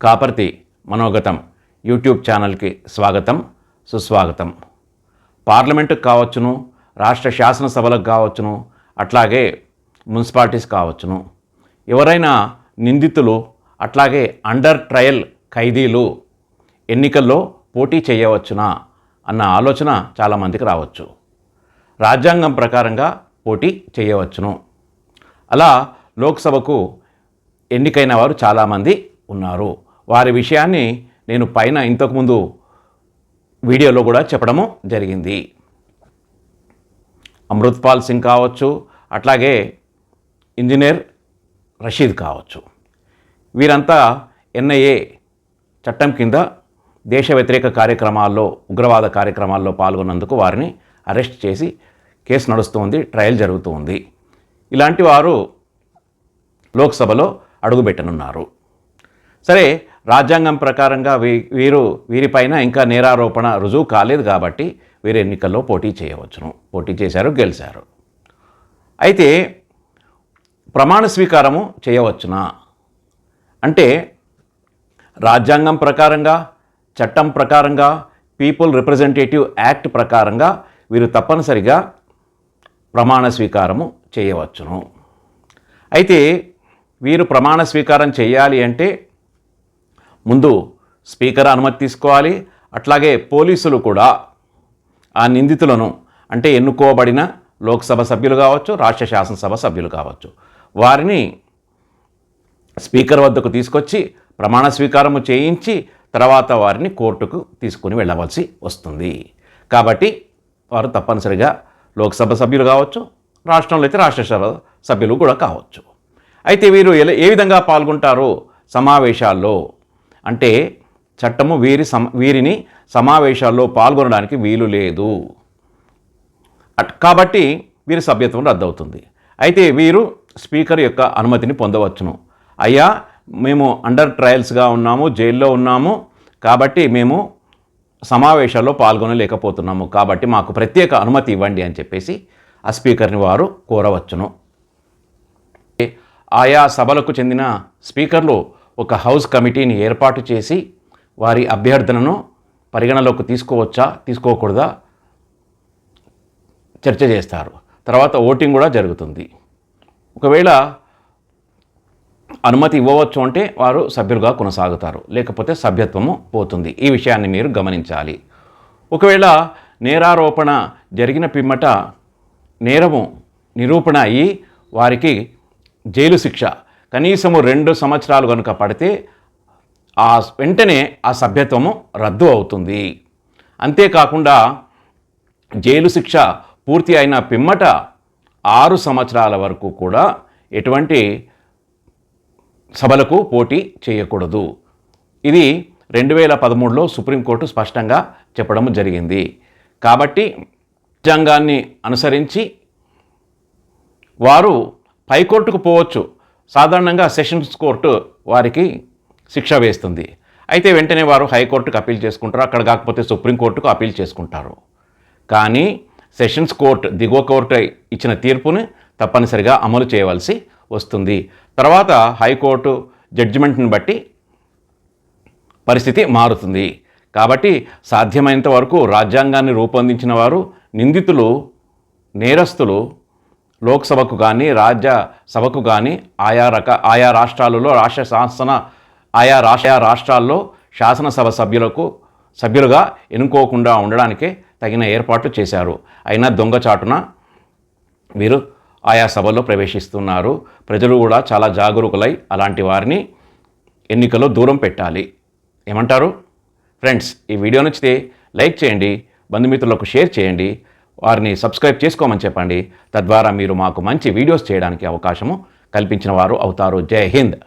Kaparthi మనోగతం YouTube ఛానల్కి స్వాగతం సుస్వాగతం. పార్లమెంటుకు కావచ్చును, రాష్ట్ర శాసనసభలకు కావచ్చును, అట్లాగే మున్సిపాలిటీస్ కావచ్చును, ఎవరైనా నిందితులు అట్లాగే అండర్ ట్రయల్ ఖైదీలు ఎన్నికల్లో పోటీ చేయవచ్చునా అన్న ఆలోచన చాలామందికి రావచ్చు. రాజ్యాంగం ప్రకారంగా పోటీ చేయవచ్చును. అలా లోక్సభకు ఎన్నికైన వారు చాలామంది ఉన్నారు. వారి విషయాన్ని నేను పైన ఇంతకుముందు వీడియోలో కూడా చెప్పడము జరిగింది. అమృత్పాల్ సింగ్ కావచ్చు, అట్లాగే ఇంజనీర్ రషీద్ కావచ్చు. వీరంతా ఎన్ఐఏ చట్టం కింద దేశ వ్యతిరేక కార్యక్రమాల్లో, ఉగ్రవాద కార్యక్రమాల్లో పాల్గొన్నందుకు వారిని అరెస్ట్ చేసి కేసు నడుస్తుంది, ట్రయల్ జరుగుతూ ఉంది. ఇలాంటి వారు లోక్సభలో అడుగుపెట్టనున్నారు. సరే, రాజ్యాంగం ప్రకారంగా వీరిపైన ఇంకా నేరారోపణ రుజువు కాలేదు కాబట్టి వీరు ఎన్నికల్లో పోటీ చేయవచ్చును. పోటీ చేశారు, గెలిచారు. అయితే ప్రమాణ స్వీకారము చేయవచ్చునా అంటే రాజ్యాంగం ప్రకారంగా, చట్టం ప్రకారంగా, పీపుల్ రిప్రజెంటేటివ్ యాక్ట్ ప్రకారంగా వీరు తప్పనిసరిగా ప్రమాణ స్వీకారము చేయవచ్చును. అయితే వీరు ప్రమాణ స్వీకారం చేయాలి అంటే ముందు స్పీకర్ అనుమతి తీసుకోవాలి. అట్లాగే పోలీసులు కూడా ఆ నిందితులను, అంటే ఎన్నుకోబడిన లోక్సభ సభ్యులు కావచ్చు, రాష్ట్ర శాసనసభ సభ్యులు కావచ్చు, వారిని స్పీకర్ వద్దకు తీసుకొచ్చి ప్రమాణ స్వీకారము చేయించి తర్వాత వారిని కోర్టుకు తీసుకుని వెళ్ళవలసి వస్తుంది. కాబట్టి వారు తప్పనిసరిగా లోక్సభ సభ్యులు కావచ్చు, రాష్ట్రంలో అయితే రాష్ట్రసభ సభ్యులు కూడా కావచ్చు. అయితే వీరు ఏ విధంగా పాల్గొంటారు సమావేశాల్లో అంటే చట్టము వీరిని సమావేశాల్లో పాల్గొనడానికి వీలు లేదు కాబట్టి వీరి సభ్యత్వం రద్దవుతుంది. అయితే వీరు స్పీకర్ యొక్క అనుమతిని పొందవచ్చును. అయ్యా, మేము అండర్ ట్రయల్స్గా ఉన్నాము, జైల్లో ఉన్నాము, కాబట్టి మేము సమావేశాల్లో పాల్గొనలేకపోతున్నాము, కాబట్టి మాకు ప్రత్యేక అనుమతి ఇవ్వండి అని చెప్పేసి ఆ స్పీకర్ని వారు కోరవచ్చును. ఆయా సభలకు చెందిన స్పీకర్లు ఒక హౌస్ కమిటీని ఏర్పాటు చేసి వారి అభ్యర్థనను పరిగణలోకి తీసుకోవచ్చా, తీసుకోకూడదా చర్చ చేస్తారు. తర్వాత ఓటింగ్ కూడా జరుగుతుంది. ఒకవేళ అనుమతి ఇవ్వవచ్చు అంటే వారు సభ్యులుగా కొనసాగుతారు, లేకపోతే సభ్యత్వము పోతుంది. ఈ విషయాన్ని మీరు గమనించాలి. ఒకవేళ నేరారోపణ జరిగిన పిమ్మట నేరము నిరూపణ అయ్యి వారికి జైలు శిక్ష కనీసము 2 సంవత్సరాలు కనుక పడితే వెంటనే ఆ సభ్యత్వము రద్దు అవుతుంది. అంతేకాకుండా జైలు శిక్ష పూర్తి అయిన పిమ్మట 6 సంవత్సరాల వరకు కూడా ఎటువంటి సభలకు పోటీ చేయకూడదు. ఇది 2013లో సుప్రీంకోర్టు స్పష్టంగా చెప్పడం జరిగింది. కాబట్టి రాజ్యాంగాన్ని అనుసరించి వారు హైకోర్టుకు పోవచ్చు. సాధారణంగా సెషన్స్ కోర్టు వారికి శిక్ష వేస్తుంది. అయితే వెంటనే వారు హైకోర్టుకు అప్పీల్ చేసుకుంటారు, అక్కడ కాకపోతే సుప్రీంకోర్టుకు అప్పీల్ చేసుకుంటారు. కానీ సెషన్స్ కోర్టు, దిగువ కోర్టు ఇచ్చిన తీర్పుని తప్పనిసరిగా అమలు చేయవలసి వస్తుంది. తర్వాత హైకోర్టు జడ్జిమెంట్ని బట్టి పరిస్థితి మారుతుంది. కాబట్టి సాధ్యమైనంత వరకు రాజ్యాంగాన్ని రూపొందించిన వారు, నిందితులు, నేరస్తులు లోక్సభకు కానీ రాజ్యసభకు కానీ ఆయా రాష్ట్రాలలో ఆయా రాష్ట్రాల్లో శాసనసభ సభ్యులుగా ఎన్నుకోకుండా ఉండడానికే తగిన ఏర్పాట్లు చేశారు. అయినా దొంగచాటున వీరు ఆయా సభల్లో ప్రవేశిస్తున్నారు. ప్రజలు కూడా చాలా జాగరూకులై అలాంటి వారిని ఎన్నికల్లో దూరం పెట్టాలి. ఏమంటారు ఫ్రెండ్స్? ఈ వీడియో నచ్చితే లైక్ చేయండి, బంధుమిత్రులకు షేర్ చేయండి, వారిని సబ్స్క్రైబ్ చేసుకోమని చెప్పండి. తద్వారా మీరు మాకు మంచి వీడియోస్ చేయడానికి అవకాశము కల్పించిన వారు అవుతారు. జై హింద్.